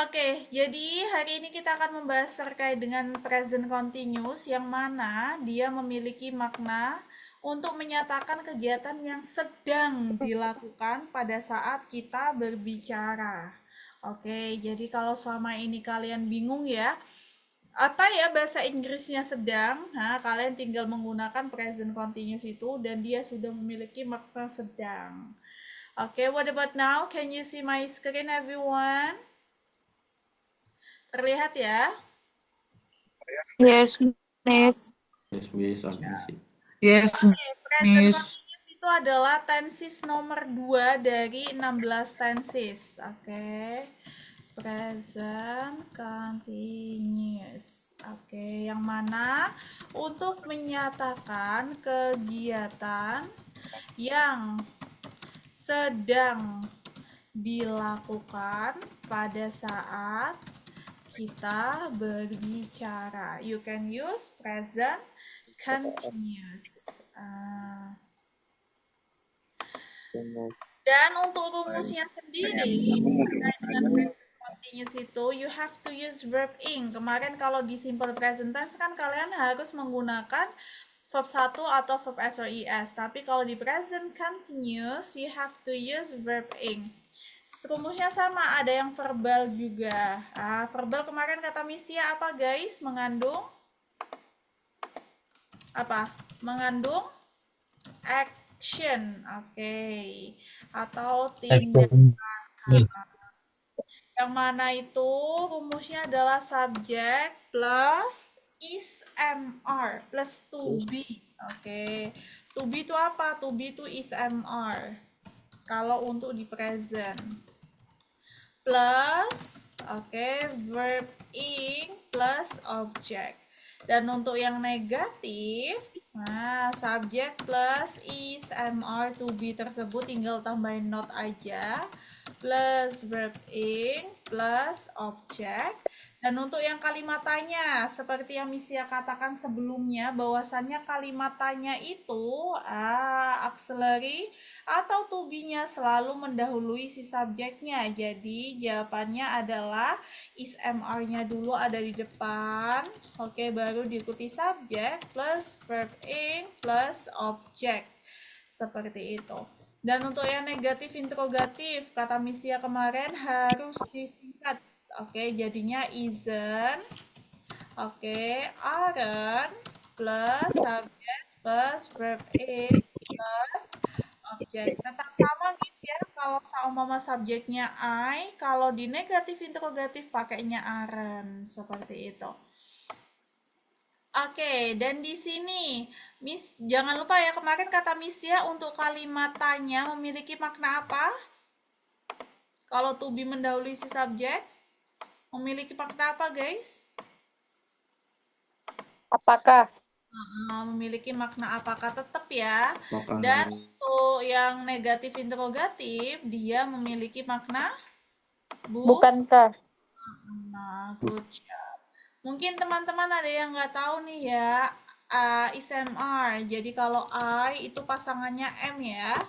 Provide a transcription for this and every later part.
Oke, jadi hari ini kita akan membahas terkait dengan present continuous yang mana dia memiliki makna untuk menyatakan kegiatan yang sedang dilakukan pada saat kita berbicara. Oke, jadi kalau selama ini kalian bingung ya, apa ya bahasa Inggrisnya sedang, nah kalian tinggal menggunakan present continuous itu dan dia sudah memiliki makna sedang. Oke, what about now? Can you see my screen everyone? Terlihat ya? Yes, Miss. Yes, bisa sih. Yes, Oke, present Miss. continuous itu adalah tenses nomor 2 dari 16 tenses. Oke. Present continuous. Oke, yang mana untuk menyatakan kegiatan yang sedang dilakukan pada saat kita berbicara. You can use present continuous. Dan untuk rumusnya sendiri terkait dengan present continuous itu, you have to use verb ing. Kemarin kalau di simple present tense kan kalian harus menggunakan verb 1 atau verb s or is. Tapi kalau di present continuous, you have to use verb ing. Rumusnya sama, ada yang verbal juga. Verbal kemarin kata Misia apa guys? Mengandung apa? Mengandung action, oke. Atau tindakan. Yang mana itu rumusnya adalah subject plus is mr plus to be. Oke. To be itu apa? To be itu is mr. Kalau untuk di present. Plus, verb ing plus object. Dan untuk yang negatif, nah, subject plus is, mr, to be tersebut tinggal tambahin not aja. Plus verb ing plus object. Dan untuk yang kalimat tanya, seperti yang Misia katakan sebelumnya, bahwasannya kalimat tanya itu auxiliary atau to be-nya selalu mendahului si subjeknya. Jadi jawabannya adalah is mr-nya dulu ada di depan. Oke, baru diikuti subjek plus verb ing plus object. Seperti itu. Dan untuk yang negatif interrogatif, kata Misia kemarin harus disingkat. Oke, jadinya isn't. Oke, aren't plus subject plus verb ing plus object. Tetap sama guys ya, kalau seumpama subjeknya I, kalau di negatif interrogatif pakainya aren't. Seperti itu. Oke, dan di sini Miss jangan lupa ya, kemarin kata Miss ya untuk kalimat tanya memiliki makna apa? Kalau to be mendahului si subjek memiliki makna apa, guys? Apakah? Memiliki makna apakah tetap ya. Apakah Dan untuk yang negatif interrogatif dia memiliki makna Bukankah? Nah, good job. Mungkin teman-teman ada yang nggak tahu nih ya, is MR. Jadi kalau I itu pasangannya M ya.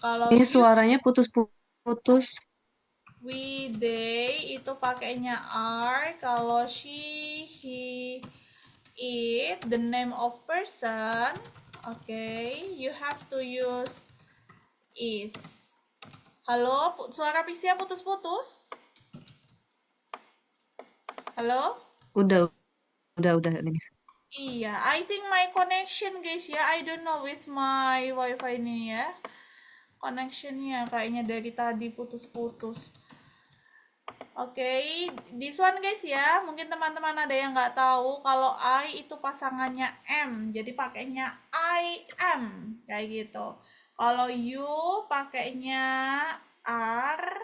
Kalau Ini you, suaranya putus-putus. we, they itu pakainya are. Kalau she, he, it, the name of person. You have to use is. Halo, suara Pisia putus-putus? Halo? Udah Miss. Iya, I think my connection guys ya, I don't know with my wifi ini ya. Connectionnya kayaknya dari tadi putus-putus. This one guys ya, mungkin teman-teman ada yang nggak tahu kalau I itu pasangannya M, jadi pakainya I am, kayak gitu. Kalau you pakainya are,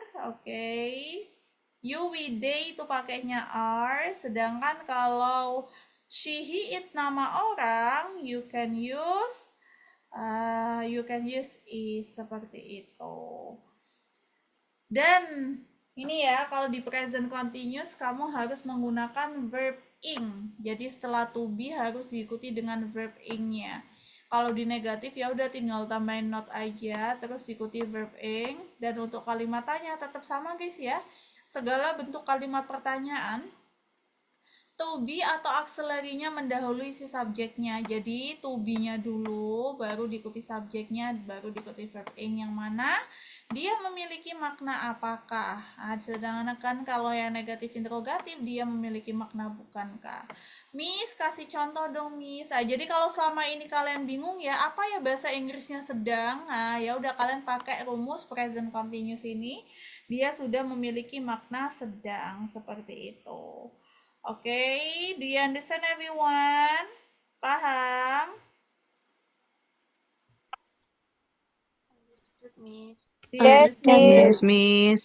you, we, they itu pakainya are, sedangkan kalau she, he, it nama orang, you can use is seperti itu. Dan ini ya, kalau di present continuous kamu harus menggunakan verb ing. Jadi setelah to be harus diikuti dengan verb ing-nya. Kalau di negatif ya udah tinggal tambahin not aja, terus ikuti verb ing. Dan untuk kalimat tanya tetap sama guys ya. segala bentuk kalimat pertanyaan, to be atau auxiliary-nya mendahului si subjeknya. Jadi to be-nya dulu, baru diikuti subjeknya, baru diikuti verb ing yang mana dia memiliki makna apakah. Sedangkan kalau yang negatif interrogatif dia memiliki makna bukankah. Miss, kasih contoh dong, Miss. Jadi kalau selama ini kalian bingung ya, apa ya bahasa Inggrisnya sedang? Ya udah kalian pakai rumus present continuous ini, dia sudah memiliki makna sedang seperti itu. Oke, do you understand everyone? Paham? Miss. Do you Yes, understand? Yes, Miss. Miss.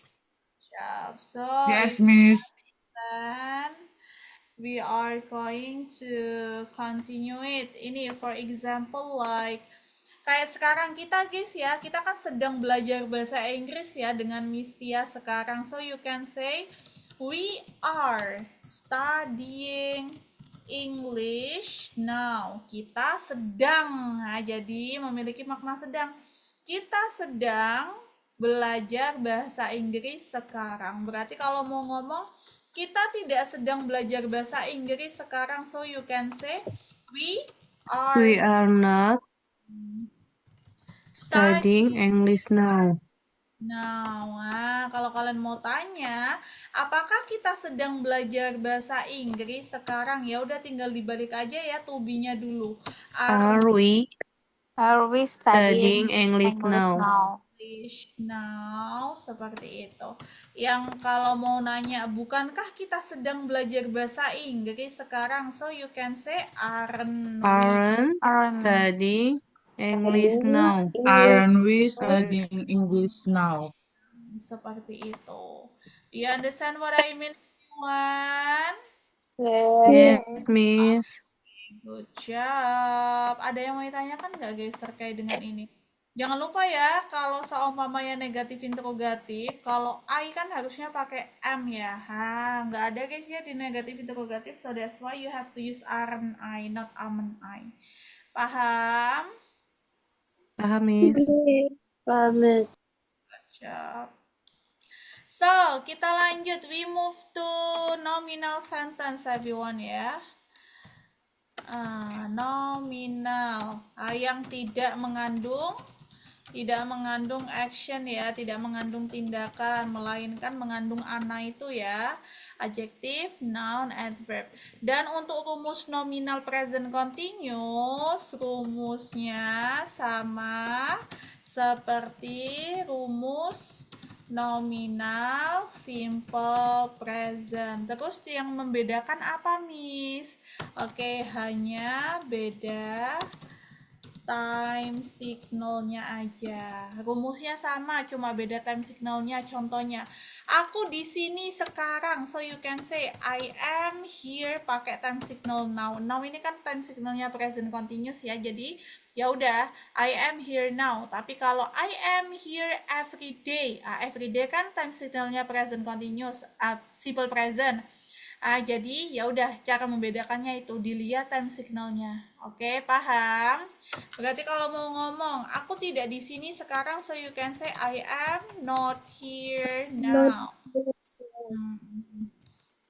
So Yes, if Miss. then we are going to continue it. Ini for example like kayak sekarang kita guys ya, kita kan sedang belajar bahasa Inggris ya dengan Miss Tia sekarang. So you can say we are studying English now. Kita sedang. Nah, jadi memiliki makna sedang. Kita sedang belajar bahasa Inggris sekarang. Berarti kalau mau ngomong kita tidak sedang belajar bahasa Inggris sekarang, so you can say we We are are not studying English now. Nah, kalau kalian mau tanya, apakah kita sedang belajar bahasa Inggris sekarang? Ya udah tinggal dibalik aja ya to be-nya dulu. Are we Are we studying studying English English now? now? English now seperti itu. Yang kalau mau nanya, bukankah kita sedang belajar bahasa Inggris sekarang? So you can say aren't we? Aren't studying English now. Aren't we studying English now? Seperti itu. Do you understand what I mean, everyone? Yes. Yes, Miss. Good job. Ada yang mau ditanyakan nggak guys terkait dengan ini? Jangan lupa ya, kalau seumpamanya negatif interrogatif, kalau I kan harusnya pakai am ya. Nggak ada guys ya di negatif interrogatif, so that's why you have to use aren't I, not aren't I. Paham? Paham, Miss. Paham, Miss. Good job. So, kita lanjut. We move to nominal sentence everyone ya. Nominal yang tidak mengandung action ya, tidak mengandung tindakan, melainkan mengandung ana itu ya, adjective, noun, adverb. Dan untuk rumus nominal present continuous, rumusnya sama seperti rumus nominal simple present. Terus yang membedakan apa, Miss? Oke, hanya beda time signalnya aja. Rumusnya sama, cuma beda time signalnya. Contohnya, aku di sini sekarang. So you can say I am here pakai time signal now. Now ini kan time signalnya present continuous ya. Jadi ya udah, I am here now. Tapi kalau I am here every day, every day kan time signalnya present continuous, simple present. Jadi ya udah, cara membedakannya itu dilihat time signalnya. Oke, paham? Berarti kalau mau ngomong aku tidak di sini sekarang, so you can say I am not here now.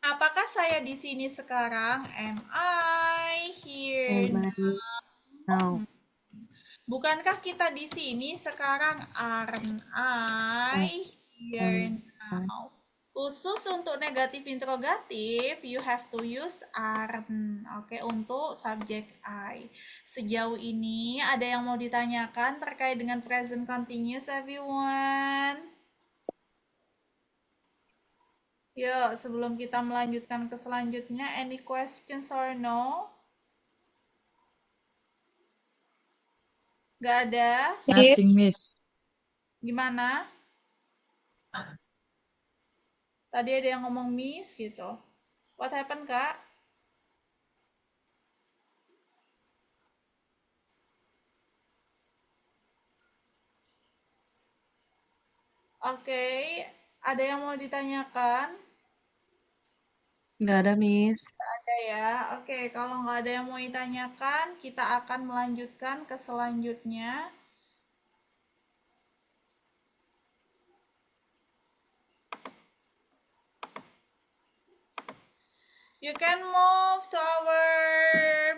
Apakah saya di sini sekarang? Am I here now? Bukankah kita di sini sekarang? Aren't I here now? Khusus untuk negatif interrogatif, you have to use aren't. Oke, untuk subjek I. Sejauh ini ada yang mau ditanyakan terkait dengan present continuous, everyone? Yuk, sebelum kita melanjutkan ke selanjutnya, any questions or no? Gak ada? Nothing, Miss. Gimana? Tadi ada yang ngomong miss gitu. What happened, Kak? Oke, ada yang mau ditanyakan? Nggak ada, Miss. Nggak ada ya. Oke, kalau nggak ada yang mau ditanyakan, kita akan melanjutkan ke selanjutnya. You can move to our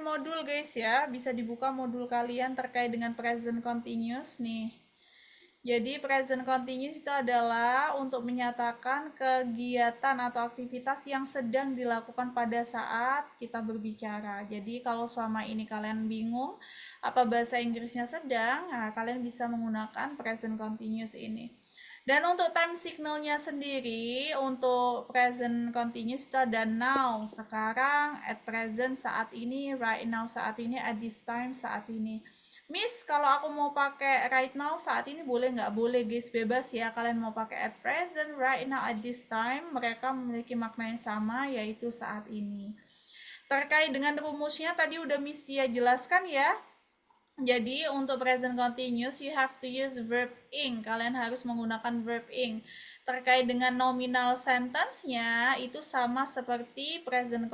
modul guys ya. Bisa dibuka modul kalian terkait dengan present continuous nih. Jadi present continuous itu adalah untuk menyatakan kegiatan atau aktivitas yang sedang dilakukan pada saat kita berbicara. Jadi kalau selama ini kalian bingung apa bahasa Inggrisnya sedang, nah kalian bisa menggunakan present continuous ini. Dan untuk time signalnya sendiri, untuk present continuous itu ada now, sekarang, at present, saat ini, right now, saat ini, at this time, saat ini. Miss, kalau aku mau pakai right now, saat ini boleh nggak? Boleh guys, bebas ya. Kalian mau pakai at present, right now, at this time, mereka memiliki makna yang sama, yaitu saat ini. Terkait dengan rumusnya, tadi udah Miss Tia jelaskan ya. Jadi untuk present continuous you have to use verb ing. Kalian harus menggunakan verb ing. Terkait dengan nominal sentence-nya itu sama seperti present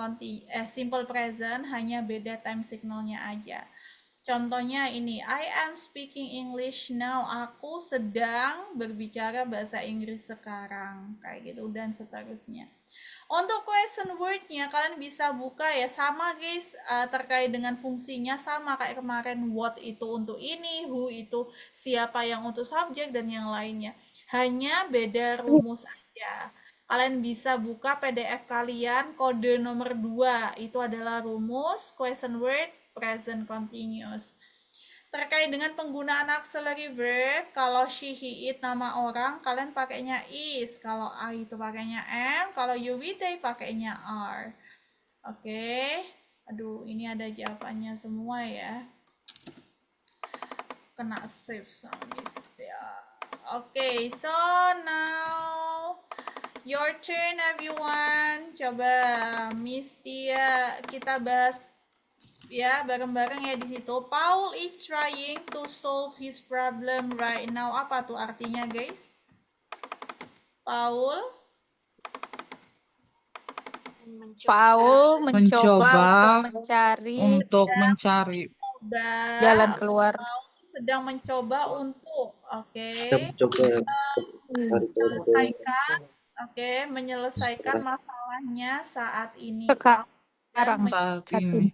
simple present, hanya beda time signal-nya aja. Contohnya ini, I am speaking English now. Aku sedang berbicara bahasa Inggris sekarang. Kayak gitu dan seterusnya. Untuk question word-nya kalian bisa buka ya, sama guys, terkait dengan fungsinya sama kayak kemarin. What itu untuk ini, who itu siapa yang untuk subjek dan yang lainnya. Hanya beda rumus aja. Kalian bisa buka PDF kalian, kode nomor 2 itu adalah rumus question word present continuous. Terkait dengan penggunaan auxiliary verb, kalau she, he, it nama orang, kalian pakainya is. Kalau I itu pakainya am. Kalau you, we, they pakainya are. Oke. Aduh, ini ada jawabannya semua ya. Kena save sama Miss Tia. Oke, so now your turn everyone. Coba Miss Tia kita bahas ya bareng-bareng ya di situ. Paul is trying to solve his problem right now. Apa tuh artinya guys? Paul mencoba untuk mencari jalan keluar. Paul sedang mencoba untuk menyelesaikan masalahnya saat ini. Sekarang. saat ini.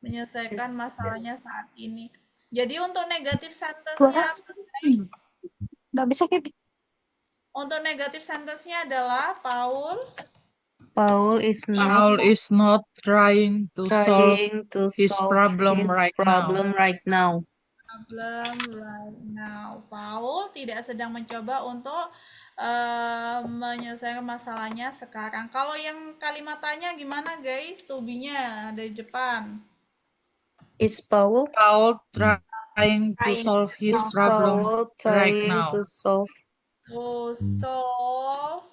Menyelesaikan masalahnya saat ini. Jadi untuk negatif sentence-nya apa guys? Nggak bisa kayak Untuk negatif sentence-nya adalah Paul is is not trying to solve trying to his solve problem his right problem right now. Paul tidak sedang mencoba untuk menyelesaikan masalahnya sekarang. Kalau yang kalimat tanya gimana guys? To be-nya dari depan. Is Paul trying to solve his problem right trying now. to solve To solve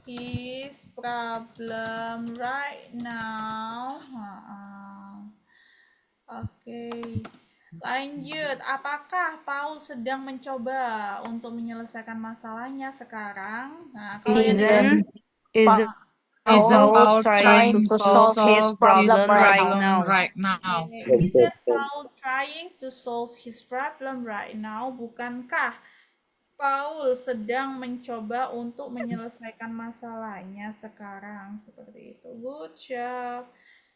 his problem right now. Oke. Lanjut, apakah Paul sedang mencoba untuk menyelesaikan masalahnya sekarang? Nah, kalau yang Isn't Paul trying to solve his problem right now? Isn't Paul trying to solve his problem right now? Bukankah Paul sedang mencoba untuk menyelesaikan masalahnya sekarang? Seperti itu. Good job.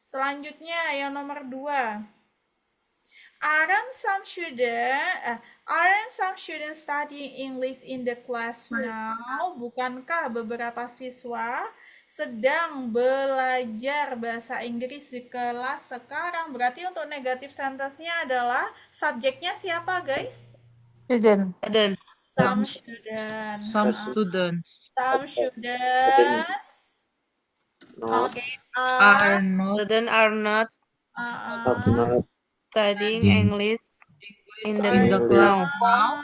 Selanjutnya yang nomor 2. Aren't some students studying English in the class now? Bukankah beberapa siswa sedang belajar bahasa Inggris di kelas sekarang? Berarti untuk negatif sentence-nya adalah subjeknya siapa, guys? Student. Some students. Some students are not Studying English in the class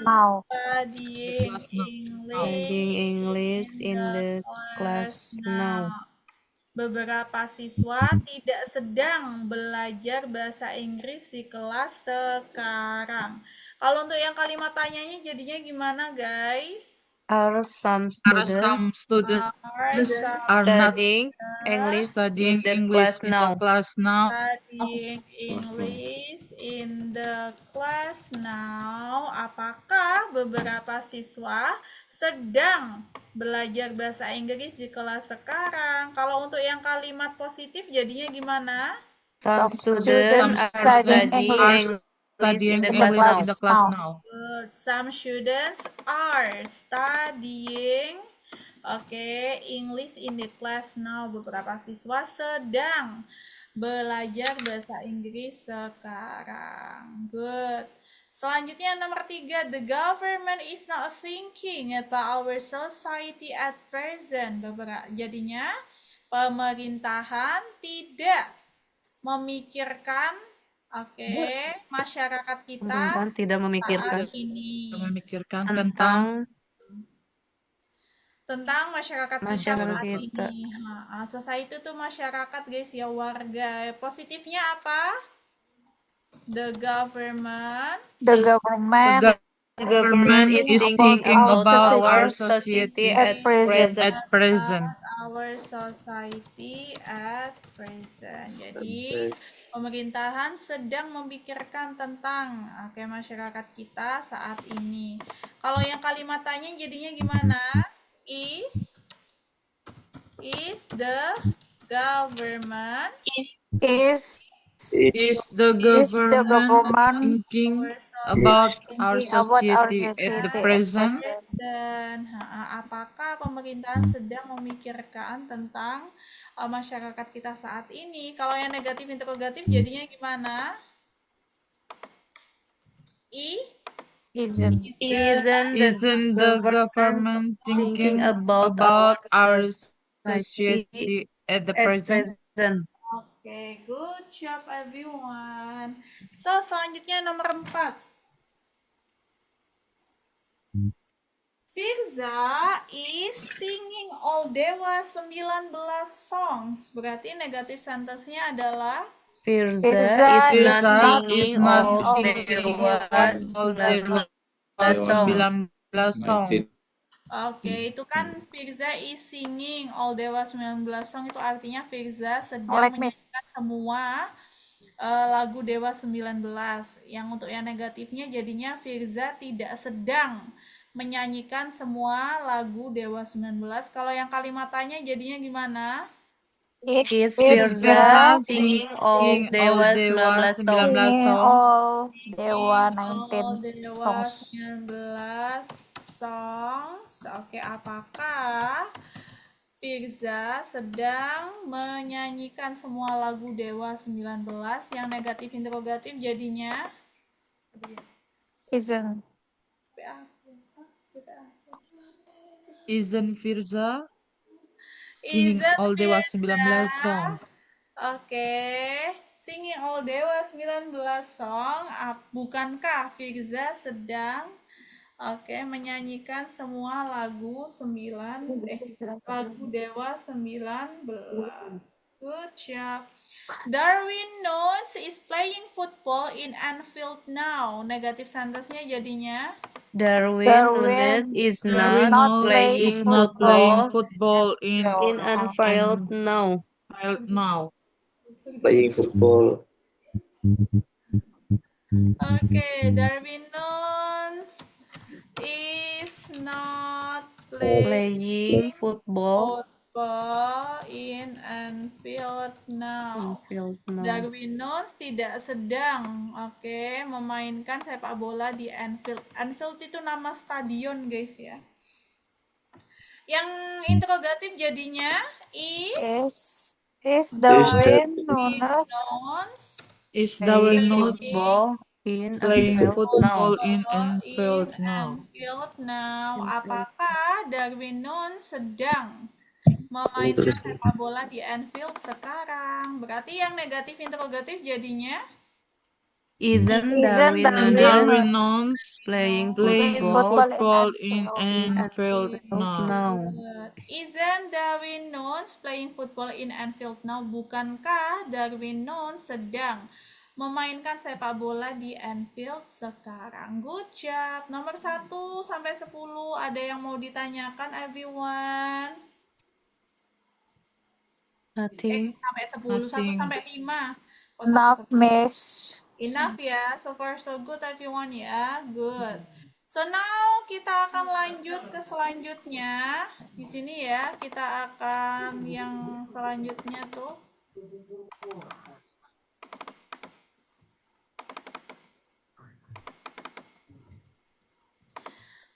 Now. Studying English in the class now. Beberapa siswa tidak sedang belajar bahasa Inggris di kelas sekarang. Kalau untuk yang kalimat tanyanya jadinya gimana, guys? Are some students studying English in the class now? Studying English in the class now. Apakah beberapa siswa sedang belajar bahasa Inggris di kelas sekarang. Kalau untuk yang kalimat positif jadinya gimana? Some Some students students are studying studying English English in Studying the in the class English now. in the class class now. now. Good. Some students are studying English in the class now. Beberapa siswa sedang belajar bahasa Inggris sekarang. Good. Selanjutnya nomor 3, the government is not thinking about our society at present. Jadinya pemerintahan tidak memikirkan masyarakat kita Pemerintahan tidak memikirkan saat ini. Memikirkan tentang Tentang masyarakat kita masyarakat saat kita. ini. Society itu masyarakat guys ya, warga. Positifnya apa? The government The government The government is thinking about our society at at present. present. at present. our society at present. Jadi pemerintahan sedang memikirkan tentang masyarakat kita saat ini. Kalau yang kalimat tanya jadinya gimana? Is the government Is Is the government thinking about our thinking about our society society at the at present? dan apakah pemerintahan sedang memikirkan tentang masyarakat kita saat ini? Kalau yang negatif interrogatif jadinya gimana? Isn't Isn't the government thinking about our society at the present? Oke, good job everyone. So, selanjutnya nomor 4. Firza is singing all Dewa 19 songs. Berarti negatif sentence-nya adalah Firza Firza is not Firza singing is not all singing Dewa all Dewa 19 songs. 19 songs. Oke, itu kan Firza is singing all Dewa 19 song, itu artinya Firza sedang Like Miss. menyanyikan semua lagu Dewa 19. Yang untuk yang negatifnya jadinya Firza tidak sedang menyanyikan semua lagu Dewa 19. Kalau yang kalimatannya jadinya gimana? Is Firza Firza singing all Dewa 19 songs? singing all Dewa All 19 Dewa songs. 19 songs. Oke, apakah Firza sedang menyanyikan semua lagu Dewa 19? Yang negatif interrogatif jadinya Isn't Isn't Firza singing Isn't all Dewa Firza 19 song? Oke, singing all Dewa 19 song. Bukankah Firza sedang menyanyikan semua lagu lagu Dewa 19? Good job. Darwin Nunes is playing football in Anfield now. Negatif sentence-nya jadinya Darwin Nunes is Darwin not Nunes playing is not playing football football in Anfield now. now. Playing football. Oke, Darwin Nunes is not Playing football in Anfield now. Anfield now. Darwin Nunes tidak sedang memainkan sepak bola di Anfield. Anfield itu nama stadion guys ya. Yang interrogatif jadinya is Darwin Nunes Is Darwin Nunes football in playing Anfield now? football in Anfield now? Anfield now. Apakah Darwin Nunes sedang memainkan sepak bola di Anfield sekarang? Berarti yang negatif interrogatif jadinya Isn't Darwin Darwin Nunes Nunes playing playing football football in Anfield now? now? Isn't Darwin Nunes playing football in Anfield now? Bukankah Darwin Nunes sedang memainkan sepak bola di Anfield sekarang? Good job. Nomor 1 sampai 10 ada yang mau ditanyakan everyone? Nothing. Sampai 10, 1 sampai 5. Enough, Miss. Enough ya. So far so good everyone ya. Good. So now kita akan lanjut ke selanjutnya. Di sini ya, kita akan yang selanjutnya tuh.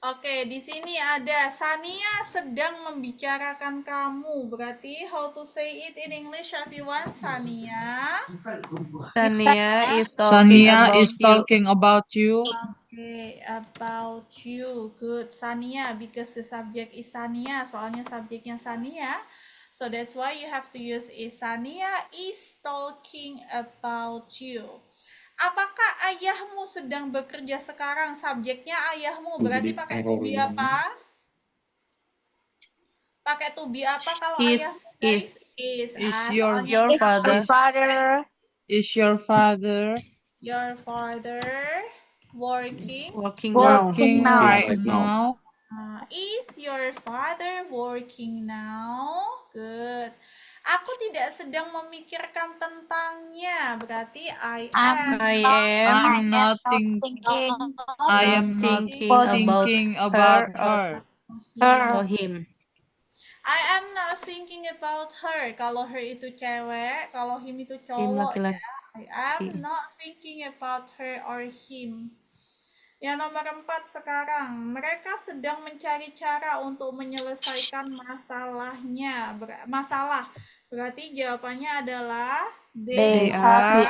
Oke, di sini ada Sania sedang membicarakan kamu. Berarti how to say it in English, everyone? Sania. Sania is Sania is talking about you. Okay, about you. Good. Sania, because the subject is Sania. Soalnya subjeknya Sania. So that's why you have to use is Sania is talking about you. Apakah ayahmu sedang bekerja sekarang? Subjeknya ayahmu. Berarti pakai to be apa? Pakai to be apa kalau ayahmu, guys? Is. your soalnya father. Is your father your father working? working now. right now? Is your father working now? Good. Aku tidak sedang memikirkan tentangnya. Berarti I am. I'm not thinking. I am not thinking about her. or him. I am not thinking about her. Kalau her itu cewek, kalau him itu cowok ya. laki-laki. I am not thinking about her or him. Yang nomor 4 sekarang, mereka sedang mencari cara untuk menyelesaikan masalahnya. Masalah. Berarti jawabannya adalah They are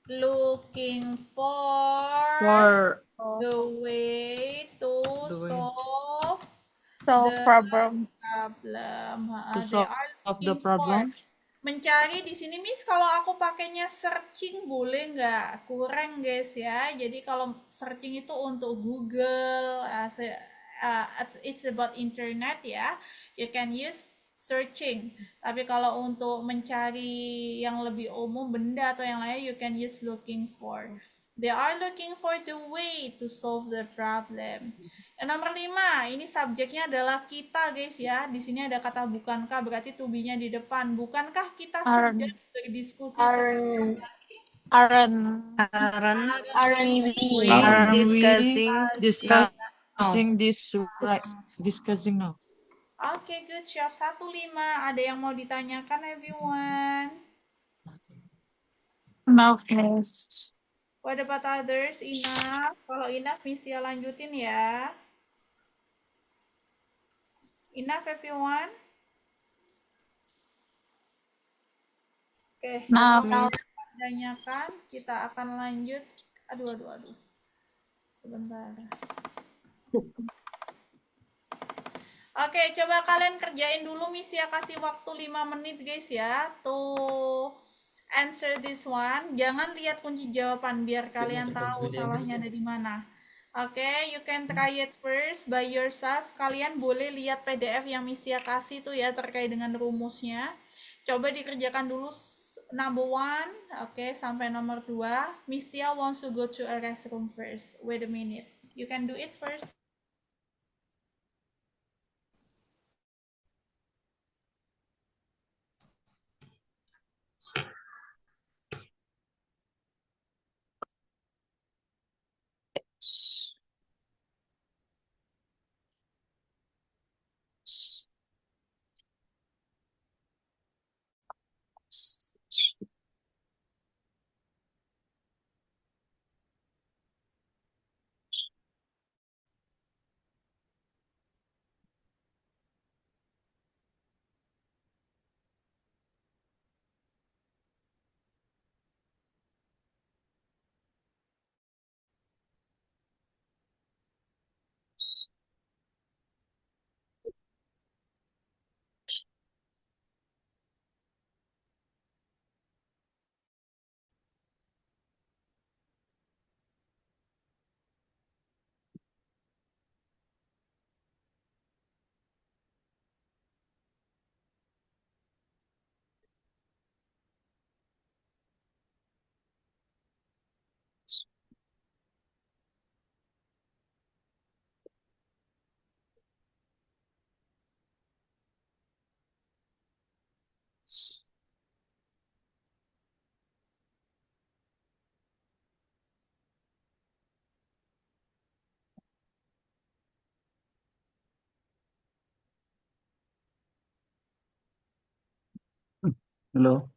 looking for the way to solve the problem. They are looking for. Mencari di sini Miss, kalau aku pakainya searching boleh nggak? Kurang guys ya. Jadi kalau searching itu untuk Google, it's about internet ya. You can use searching. Tapi kalau untuk mencari yang lebih umum benda atau yang lain, you can use looking for. They are looking for the way to solve the problem. Yang nomor 5, ini subjeknya adalah kita guys ya. Di sini ada kata bukankah, berarti to be-nya di depan. Bukankah kita sedang berdiskusi sekarang? Aren't we discussing now? Oke, good job. 1-5. Ada yang mau ditanyakan, everyone? No, miss. What about others? Enough. Kalau enough, Miss ya lanjutin ya. Enough, everyone? Oke, kalau tanyakan, kita akan lanjut. Aduh. Sebentar. Oke, coba kalian kerjain dulu Miss ya, kasih waktu 5 menit guys ya. To answer this one. Jangan lihat kunci jawaban biar kalian tahu salahnya ada di mana. Oke, you can try it first by yourself. Kalian boleh lihat PDF yang Miss Tia kasih tuh ya terkait dengan rumusnya. Coba dikerjakan dulu number 1, oke, sampai nomor 2. Miss Tia wants to go to a restroom first. Wait a minute. You can do it first. Halo.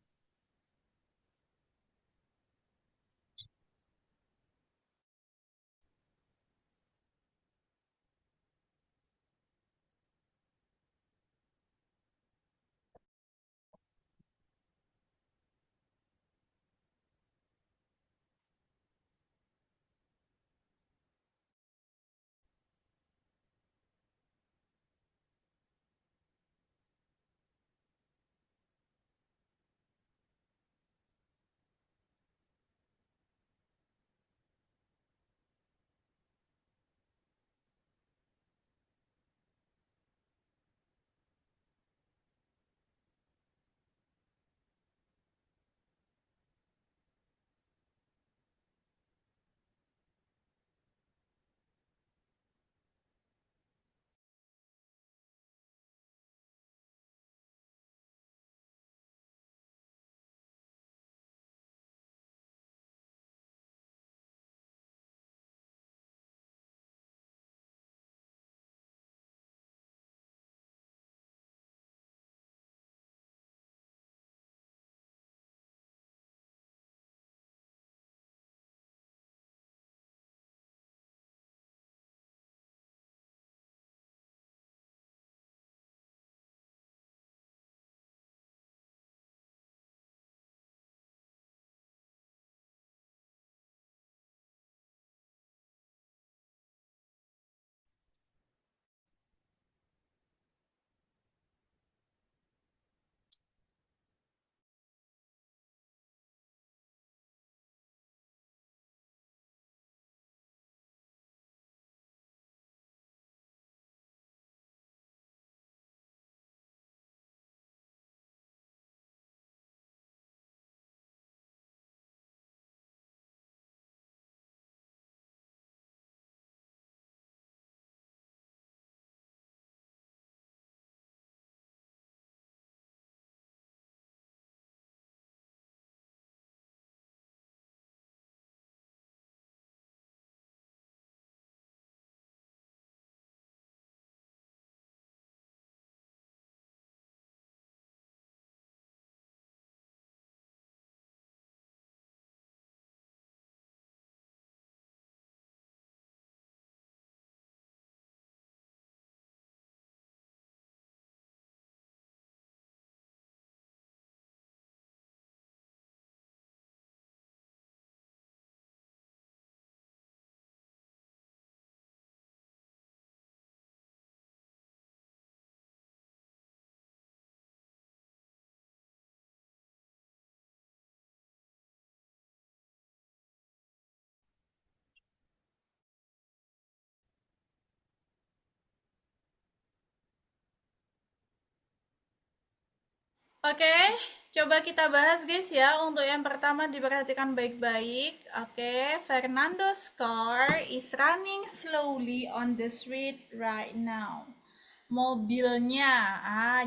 Oke, coba kita bahas guys ya. Untuk yang pertama diperhatikan baik-baik. Oke, Fernando's car is running slowly on the street right now. Mobilnya,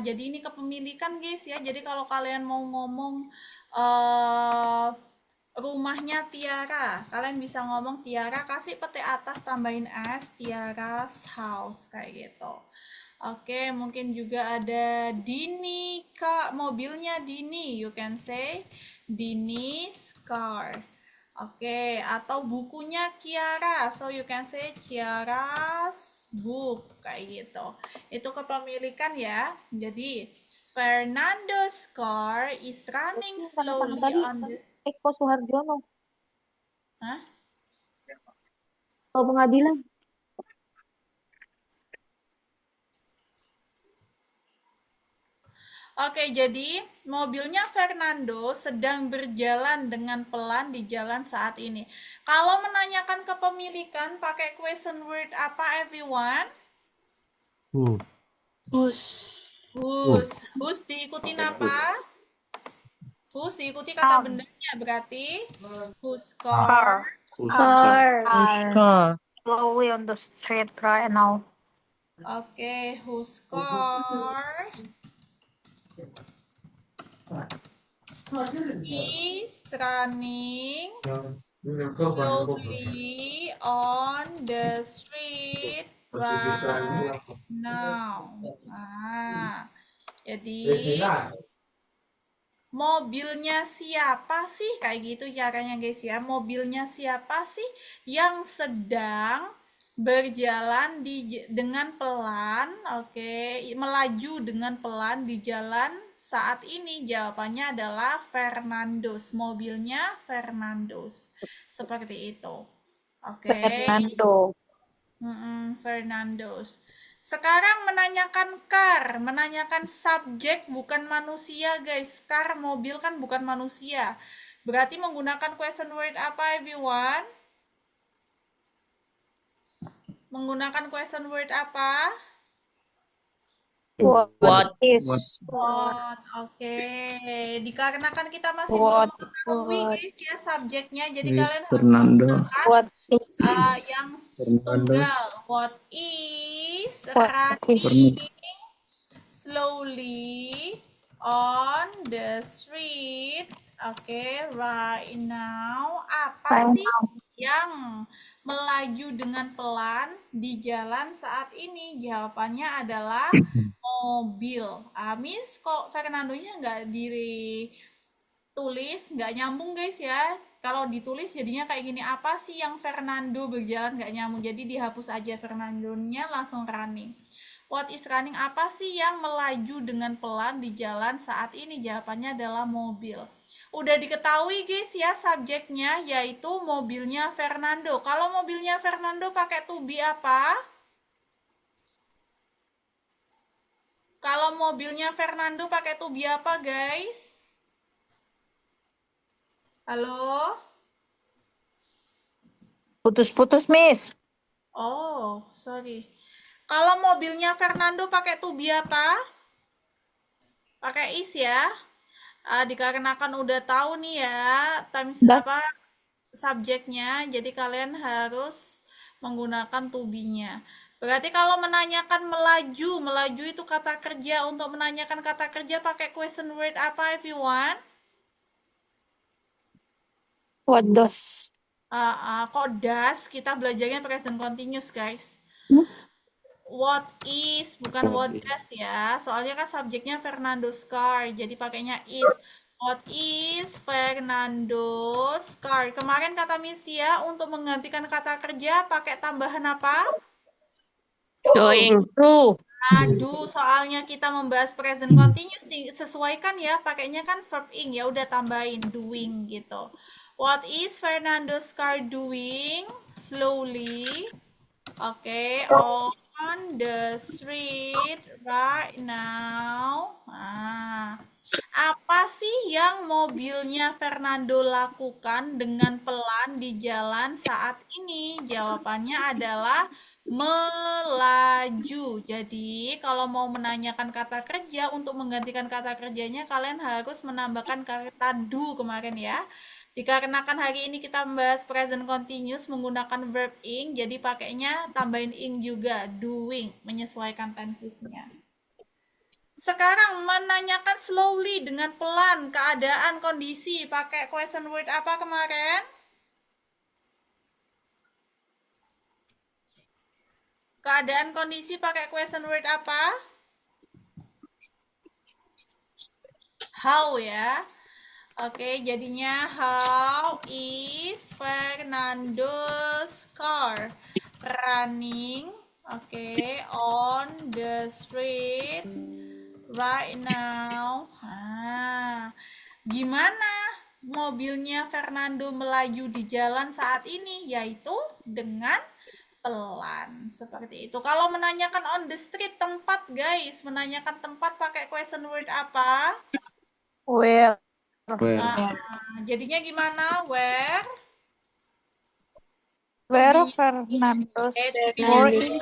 jadi ini kepemilikan guys ya. Jadi kalau kalian mau ngomong rumahnya Tiara, kalian bisa ngomong Tiara, kasih peti atas tambahin S, Tiara's house kayak gitu. Oke, mungkin juga ada Dini, Kak, mobilnya Dini. You can say Dini's car. Oke, atau bukunya Kiara. So you can say Kiara's book kayak gitu. Itu kepemilikan ya. Jadi Fernando's car is running slowly on this. Eko Suharjono. Hah? Kalau pengadilan. Oke, jadi mobilnya Fernando sedang berjalan dengan pelan di jalan saat ini. Kalau menanyakan kepemilikan pakai question word apa everyone? Whose. Whose diikutin apa? Whose diikuti kata bendanya berarti whose car. Car. Slowly on the street right now. Oke, whose car is running slowly on the street right now. Jadi Mobilnya siapa sih? Kayak gitu caranya guys ya. Mobilnya siapa sih yang sedang berjalan dengan pelan, oke, melaju dengan pelan di jalan saat ini? Jawabannya adalah Fernandos. Mobilnya Fernandos. Seperti itu. Oke. Fernando. Fernandos. Sekarang menanyakan car, menanyakan subjek bukan manusia guys. Car mobil kan bukan manusia. Berarti menggunakan question word apa everyone? Menggunakan question word apa? What is What? Oke. Dikarenakan kita masih what belum mengetahui guys ya subjeknya, jadi Luis kalian harus Fernando. menggunakan what is yang Fernandos. tunggal. What is what is running slowly on the street? Oke, right now. Apa right sih yang melaju dengan pelan di jalan saat ini? Jawabannya adalah mobil. Miss, kok Fernandonya nggak ditulis? Nggak nyambung guys ya. Kalau ditulis jadinya kayak gini. Apa sih yang Fernando berjalan nggak nyambung? Jadi dihapus aja Fernandonya, langsung running. What is running? Apa sih yang melaju dengan pelan di jalan saat ini? Jawabannya adalah mobil. Udah diketahui guys ya subjeknya, yaitu mobilnya Fernando. Kalau mobilnya Fernando pakai to be apa? Kalau mobilnya Fernando pakai to be apa guys? Halo? putus-putus Miss. Oh, sorry. Kalau mobilnya Fernando pakai to be apa? Pakai is ya. Dikarenakan udah tahu nih ya subjeknya, jadi kalian harus menggunakan to be-nya. Berarti kalau menanyakan melaju itu kata kerja. Untuk menanyakan kata kerja pakai question word apa everyone? What does Kok does? Kita belajarnya present continuous guys. What is, bukan what does ya. Soalnya kan subjeknya Fernando's car, jadi pakainya is. What is Fernando's car? Kemarin kata Miss Tia untuk menggantikan kata kerja pakai tambahan apa? doing true Aduh, soalnya kita membahas present continuous, sesuaikan ya, pakainya kan verb ing, ya udah tambahin doing gitu. What is Fernando's car doing? Slowly. Oke, on the street right now. Apa sih yang mobilnya Fernando lakukan dengan pelan di jalan saat ini? Jawabannya adalah melaju. Jadi, kalau mau menanyakan kata kerja, untuk menggantikan kata kerjanya, kalian harus menambahkan kata do kemarin ya. Dikarenakan hari ini kita membahas present continuous menggunakan verb ing, jadi pakainya tambahin ing juga, doing, menyesuaikan tensesnya. Sekarang menanyakan slowly dengan pelan, keadaan, kondisi, pakai question word apa kemarin? Keadaan kondisi pakai question word apa? How ya. Oke, jadinya how is Fernando's car running? Oke, on the street right now. Gimana mobilnya Fernando melaju di jalan saat ini? Yaitu dengan pelan, seperti itu. Kalau menanyakan on the street, tempat guys, menanyakan tempat pakai question word apa? where Jadinya gimana? Where Fernando's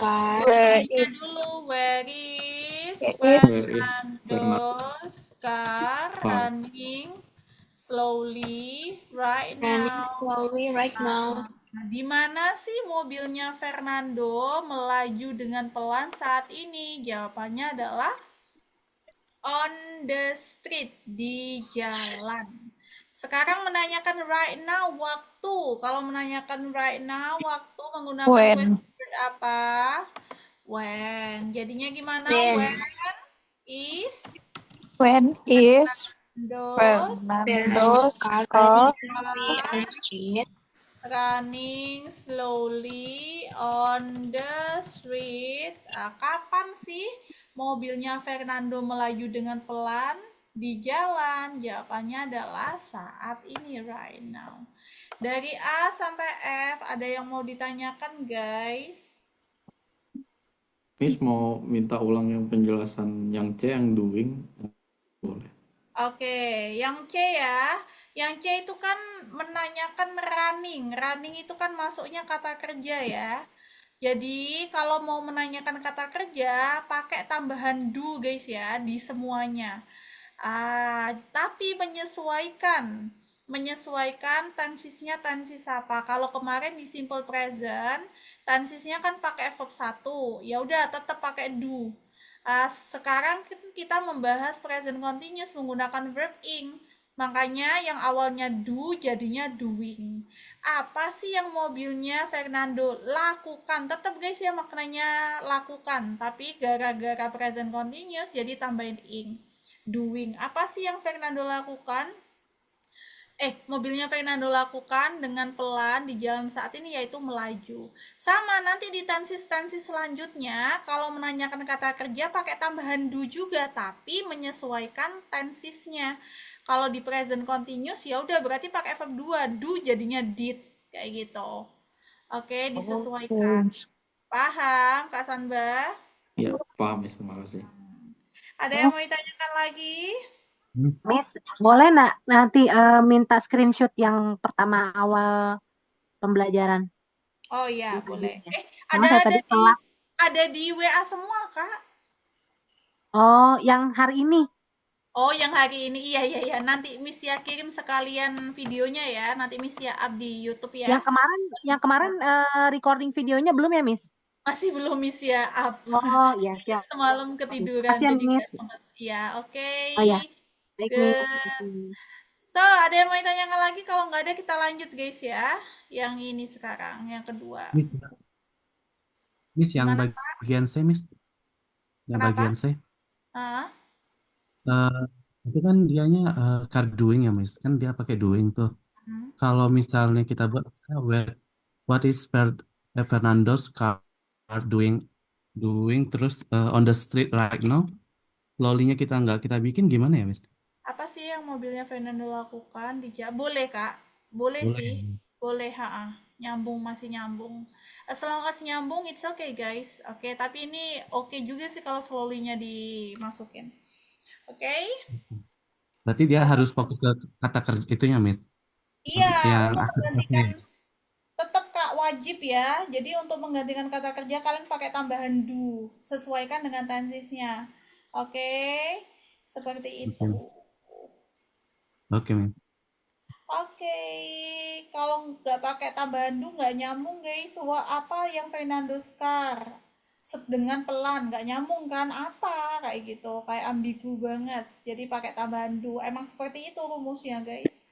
car. where Tanya is dulu, where is Where is Fernando's car running slowly right now? Slowly right now. Di mana sih mobilnya Fernando melaju dengan pelan saat ini? Jawabannya adalah on the street, di jalan. Sekarang menanyakan right now, waktu. Kalau menanyakan right now, waktu menggunakan When. question word apa? When. Jadinya gimana? When. When is Fernando's car car running slowly on the street. Kapan sih mobilnya Fernando melaju dengan pelan di jalan? Jawabannya adalah saat ini, right now. Dari A sampai F, ada yang mau ditanyakan, guys? Miss mau minta ulang yang penjelasan yang C yang doing. Boleh. Oke, yang C ya. Yang C itu kan menanyakan running. Running itu kan masuknya kata kerja ya. Jadi kalau mau menanyakan kata kerja, pakai tambahan do guys ya di semuanya. Tapi menyesuaikan. Menyesuaikan tensisnya tensis apa. Kalau kemarin di simple present, tensisnya kan pakai verb 1. Ya udah tetap pakai do. Sekarang kita membahas present continuous menggunakan verb ing. Makanya yang awalnya do jadinya doing. Apa sih yang mobilnya Fernando lakukan? Tetap guys ya maknanya lakukan. Tapi gara-gara present continuous jadi tambahin ing. Doing. Apa sih yang Fernando lakukan? Mobilnya Fernando lakukan dengan pelan di jalan saat ini yaitu melaju. Sama nanti di tensis-tensis selanjutnya kalau menanyakan kata kerja pakai tambahan do juga tapi menyesuaikan tensisnya. Kalau di present continuous ya udah berarti pakai verb 2, do jadinya did kayak gitu. Oke, disesuaikan. Paham Kak Sanba? Ya, paham Miss, terima kasih. Ada yang mau ditanyakan lagi? Miss, boleh nggak nanti minta screenshot yang pertama awal pembelajaran? Oh iya, boleh. Karena saya tadi telat. Ada di WA semua, Kak? Oh, yang hari ini. Oh, yang hari ini. Iya. Nanti Miss ya kirim sekalian videonya ya. Nanti Miss ya up di YouTube ya. Yang kemarin recording videonya belum ya, Miss? Masih belum Miss ya up. Oh, iya siap. Semalam ketiduran. Kasian, jadi Miss. Ya, oke. Oh ya. Baik, Miss. So, ada yang mau ditanyakan lagi? Kalau nggak ada kita lanjut guys ya. Yang ini sekarang, yang kedua. Miss yang bagian C, Miss. Yang Kenapa? bagian C. Ah, Itu kan dianya car doing ya, Miss. Kan dia pakai doing tuh. Kalau misalnya kita buat what is Fernando's car doing terus on the street right now. Lolinya kita bikin gimana ya, Miss? apa sih yang mobilnya Fernando lakukan di boleh Kak, boleh sih, boleh, nyambung, masih nyambung. As long as nyambung, it's okay guys. Oke, tapi ini oke juga sih kalau slowly-nya dimasukin. Oke? Berarti dia harus fokus ke kata kerja itunya, Miss. Iya, Yang untuk akhir menggantikan tetap Kak wajib ya. Jadi untuk menggantikan kata kerja kalian pakai tambahan do, sesuaikan dengan tensisnya. Oke? Seperti itu. Oke, Miss. Oke, kalau nggak pakai tambahan do nggak nyambung guys. Apa yang Fernando Scar dengan pelan nggak nyambung kan? Apa kayak gitu, kayak ambigu banget. Jadi pakai tambahan do. Emang seperti itu rumusnya guys.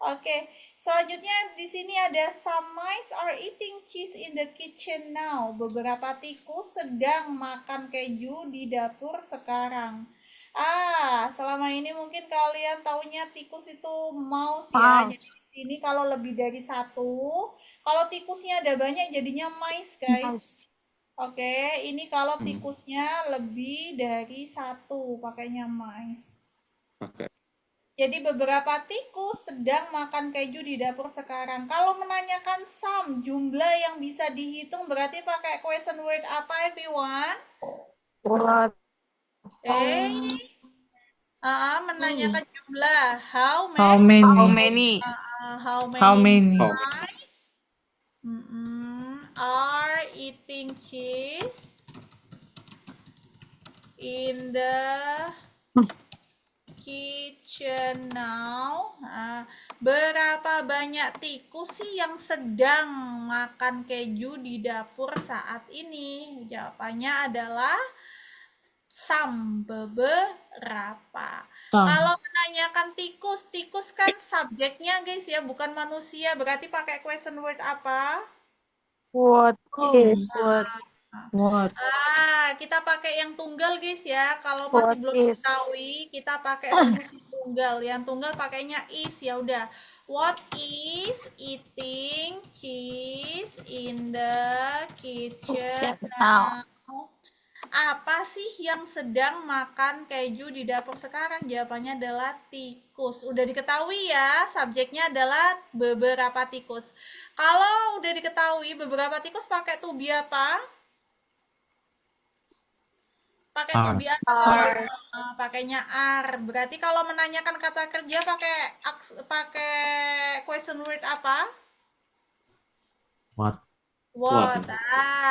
Oke, selanjutnya di sini ada some mice are eating cheese in the kitchen now. Beberapa tikus sedang makan keju di dapur sekarang. Selama ini mungkin kalian taunya tikus itu mouse ya. Jadi di sini kalau lebih dari satu, kalau tikusnya ada banyak jadinya mice guys. Oke, ini kalau tikusnya lebih dari satu, pakainya mice. Pakai. Jadi beberapa tikus sedang makan keju di dapur sekarang. Kalau menanyakan some, jumlah yang bisa dihitung berarti pakai question word apa everyone? What? Menanyakan jumlah. How How many? many? How many mice are eating cheese in the kitchen now? Berapa banyak tikus sih yang sedang makan keju di dapur saat ini? Jawabannya adalah some, beberapa. Kalau menanyakan tikus kan subjeknya guys ya, bukan manusia. Berarti pakai question word apa? What is? What? Kita pakai yang tunggal guys ya. Kalau masih belum diketahui, kita pakai rumus itu tunggal. Yang tunggal pakainya is, ya udah. What is eating cheese in the kitchen now? Apa sih yang sedang makan keju di dapur sekarang? Jawabannya adalah tikus. Udah diketahui ya, subjeknya adalah beberapa tikus. Kalau udah diketahui beberapa tikus pakai to be apa? Pakai to Are. be apa? Are. Pakainya are. Berarti kalau menanyakan kata kerja pakai question word apa? What? What?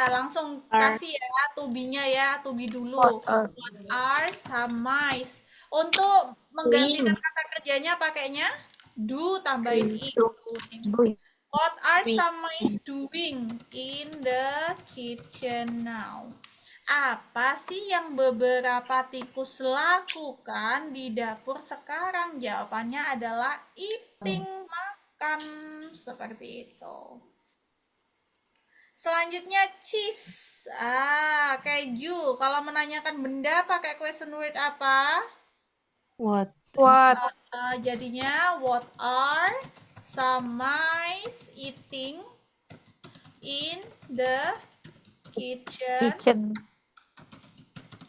Langsung Are. kasih ya to be-nya ya, to be dulu. What are What are some mice? Untuk menggantikan kata kerjanya pakainya do tambahin ing. doing? What are Doing. some mice doing in the kitchen now? Apa sih yang beberapa tikus lakukan di dapur sekarang? Jawabannya adalah eating, makan. Seperti itu. Selanjutnya cheese. Keju. Kalau menanyakan benda pakai question word apa? What? What Jadinya what are some mice eating in the kitchen kitchen?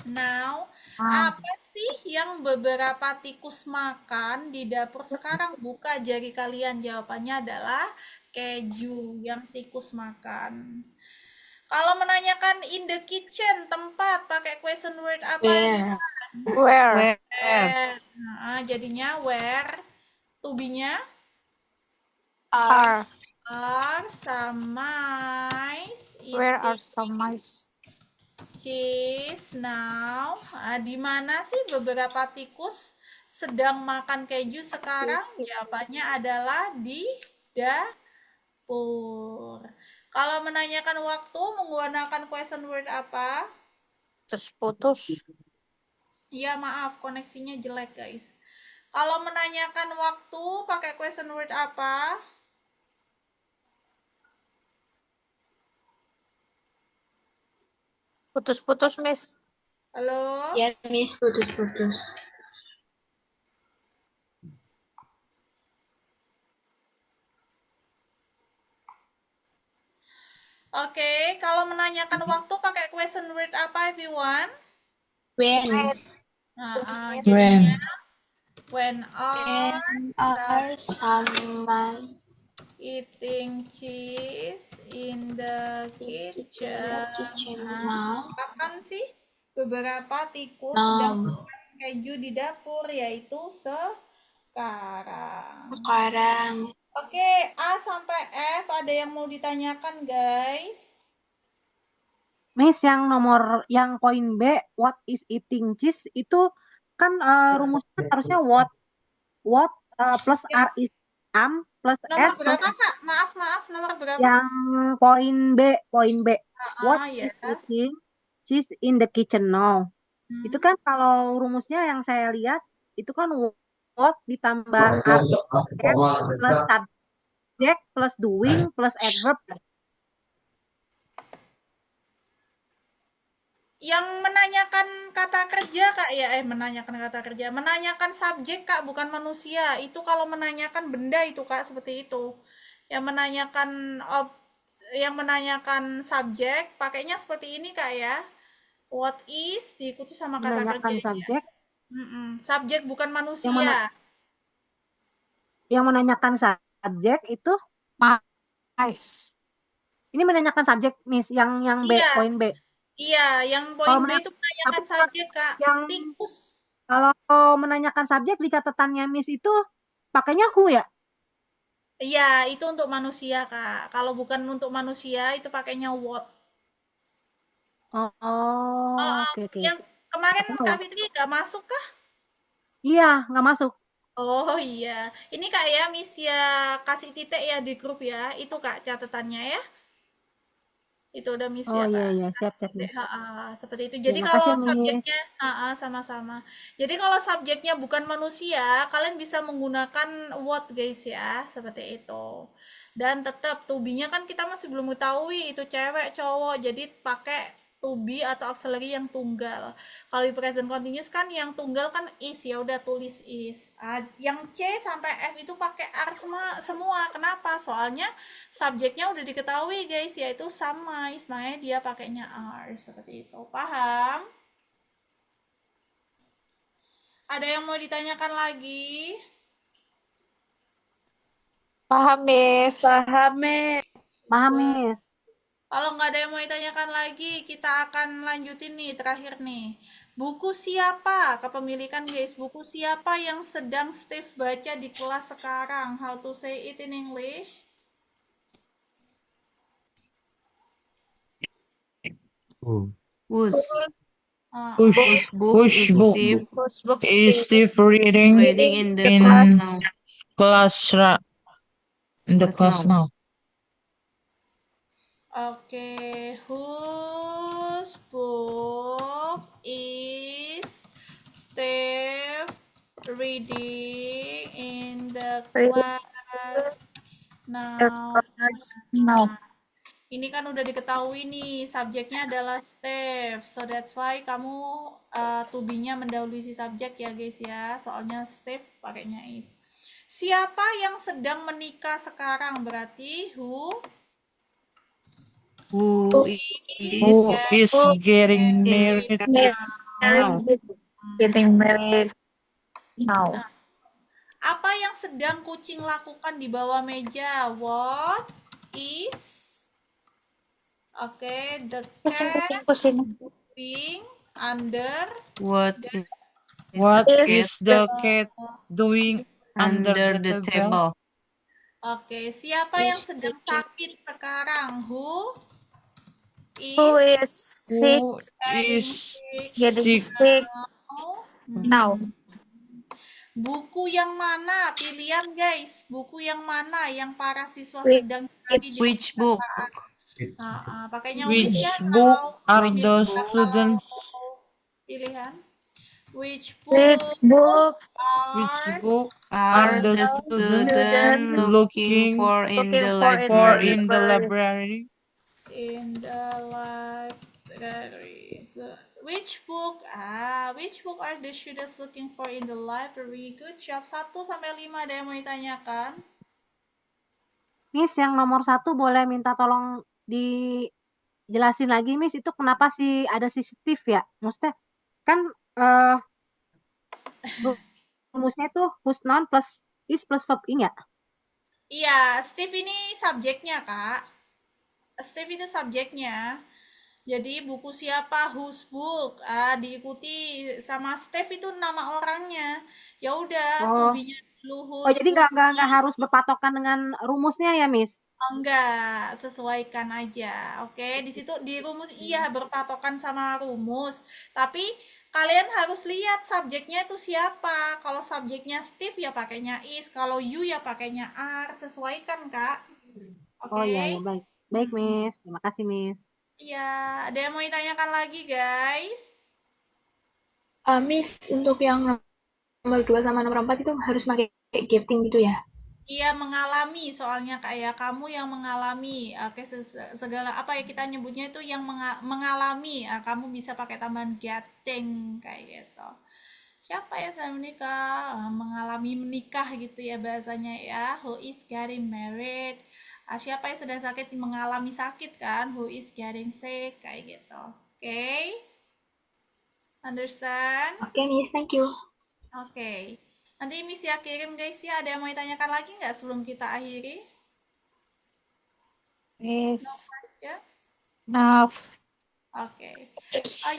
now? Ah, Apa sih yang beberapa tikus makan di dapur sekarang? Buka jari kalian. Jawabannya adalah keju yang tikus makan. Kalau menanyakan in the kitchen, tempat, pakai question word apa? Where? where? Where? Jadinya where. To be-nya Are. Are some mice where are eating some mice? cheese now. Di mana sih beberapa tikus sedang makan keju sekarang? Jawabannya adalah di dapur. Kalau menanyakan waktu menggunakan question word apa? Terus putus. Iya, maaf, koneksinya jelek, guys. Kalau menanyakan waktu pakai question word apa? Putus-putus, Miss. Halo? Ya, Miss, putus-putus. Oke, kalau menanyakan waktu pakai question word apa, everyone? When? Jadinya when are Are some mice eating cheese in the kitchen? now? Kapan sih beberapa tikus Now. sedang makan keju di dapur, yaitu sekarang. Sekarang. Oke, A sampai F ada yang mau ditanyakan, guys? Miss, yang poin B, what is eating cheese itu kan rumusnya harusnya what plus R is plus Nomor S plus berapa, Kak? Maaf, nomor berapa? yang poin B. What Ya. is eating cheese in the kitchen now? Itu kan kalau rumusnya yang saya lihat itu kan what ditambah plus subject plus doing plus adverb. Yang menanyakan kata kerja, Kak, ya? Menanyakan kata kerja. Menanyakan subjek, Kak, bukan manusia. Itu kalau menanyakan benda itu, Kak, seperti itu. Yang menanyakan subjek, pakainya seperti ini, Kak, ya. What is diikuti sama kata Menanyakan kerjanya. subjek. Subjek bukan manusia. Yang menanyakan subjek itu Mice. ini menanyakan subjek, Miss, yang B, Iya. poin B. Iya, yang poin B itu menanyakan subjek, Kak. yang- Tikus. Kalau menanyakan subjek di catatannya Miss itu pakainya who ya? Iya, itu untuk manusia, Kak. Kalau bukan untuk manusia, itu pakainya what. Oke. Yang kemarin Tahu. Kak Fitri nggak masuk kah? Iya, nggak masuk. Oh iya. Ini Kak ya, Miss ya kasih titik ya di grup ya. Itu Kak catatannya ya. Itu udah Miss ya, Kak. Iya, siap Miss. Seperti itu. Jadi Ya, kalau makasih, Miss. subjeknya sama-sama. Jadi kalau subjeknya bukan manusia, kalian bisa menggunakan what guys ya, seperti itu. Dan tetap to be-nya kan kita masih belum mengetahui itu cewek, cowok. Jadi pakai to be atau auxiliary yang tunggal. Kalau di present continuous kan yang tunggal kan is, ya udah tulis is. Yang C sampai F itu pakai are semua. Kenapa? Soalnya subjeknya udah diketahui guys, yaitu summarize, makanya dia pakainya are seperti itu. Paham? Ada yang mau ditanyakan lagi? Paham, Miss. Paham, Miss. Kalau nggak ada yang mau ditanyakan lagi, kita akan lanjutin nih, terakhir nih. Buku siapa? Kepemilikan guys. Buku siapa yang sedang Steve baca di kelas sekarang? How to say it in English? Whose Ah, Which book is book Steve Whose book is Steve Steve reading reading in the in class now? in the Class class now? Oke, whose book is Steve reading in the class now? No. Ini kan udah diketahui nih, subjeknya adalah Steve. So that's why kamu to be-nya mendahului si subjek ya guys ya. Soalnya Steve pakainya is. Siapa yang sedang menikah sekarang? Berarti Who Is getting married now? Getting married now. Apa yang sedang kucing lakukan di bawah meja? What is the cat doing under What What Is is the cat doing under the table? Siapa yang sedang sakit sekarang? Who is sick, who is getting sick sick now. Buku yang mana? Pilihan guys. Buku yang mana yang para siswa Which- sedang cari di Which book? pakainya which which ya book kalau are pilih- the kalau students pilihan? Which Which book which are book Are the the students students looking for in looking the for in for library? in the library? in the library? Good. Which book are the students looking for in the library? Good job. 1 sampai 5 ada yang mau ditanyakan? Miss, yang nomor 1 boleh minta tolong dijelasin lagi, Miss. Itu kenapa sih ada si Steve ya? Maksudnya kan rumusnya itu whose noun plus is plus verb ing ya? Iya, Steve ini subjeknya, Kak. Steve itu subjeknya. Jadi buku siapa? Whose book? Diikuti sama Steve itu nama orangnya. Ya udah, to be-nya dulu whose jadi book. nggak harus berpatokan dengan rumusnya ya, Miss? Enggak, sesuaikan aja. Oke, di situ di rumus iya berpatokan sama rumus. Tapi kalian harus lihat subjeknya itu siapa. Kalau subjeknya Steve ya pakainya is, kalau you ya pakainya are. Sesuaikan, Kak. Oke. Oh iya, baik. Baik, Miss. Terima kasih, Miss. Iya, ada yang mau ditanyakan lagi, guys? Miss, untuk yang nomor 2 sama nomor 4 itu harus pakai getting gitu ya? Iya, mengalami soalnya kayak kamu yang mengalami. Oke, segala apa ya kita nyebutnya itu yang mengalami. Kamu bisa pakai tambahan getting kayak gitu. Siapa yang sedang menikah? Mengalami menikah gitu ya bahasanya ya. Who is getting married? Siapa yang sedang sakit mengalami sakit kan? Who is getting sick kayak gitu. Oke? Understand? Oke, Miss, thank you. Oke. Nanti Miss ya kirim guys ya. Ada yang mau ditanyakan lagi nggak sebelum kita akhiri? Yes. Yes? Enough. Oke.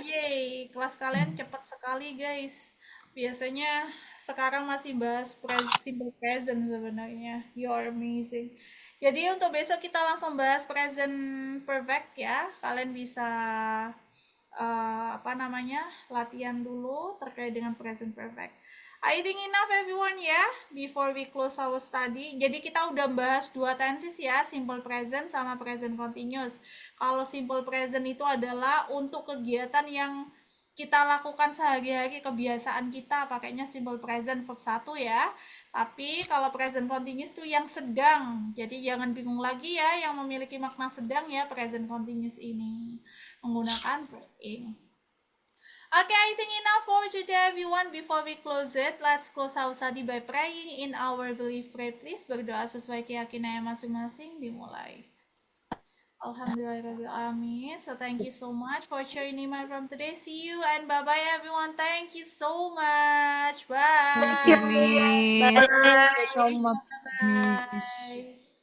Yeay, kelas kalian cepat sekali guys. Biasanya sekarang masih bahas simple present sebenarnya. You're amazing. Jadi untuk besok kita langsung bahas present perfect ya. Kalian bisa latihan dulu terkait dengan present perfect. I think enough everyone ya, before we close our study. Jadi kita udah bahas 2 tenses ya, simple present sama present continuous. Kalau simple present itu adalah untuk kegiatan yang kita lakukan sehari-hari, kebiasaan kita, pakainya simple present verb 1 ya. Tapi kalau present continuous itu yang sedang. Jadi jangan bingung lagi ya, yang memiliki makna sedang ya present continuous ini. menggunakan verb ing. Okay, I think enough for today everyone. Before we close it, let's close our study by praying in our belief prayer. Please berdoa sesuai keyakinan masing-masing. Dimulai. Alhamdulillahirrahmanirrahim. So thank you so much for sharing iman from today. See you and bye-bye everyone. Thank you so much. Bye. Thank you. Miss. Thank you so much, Miss. Bye.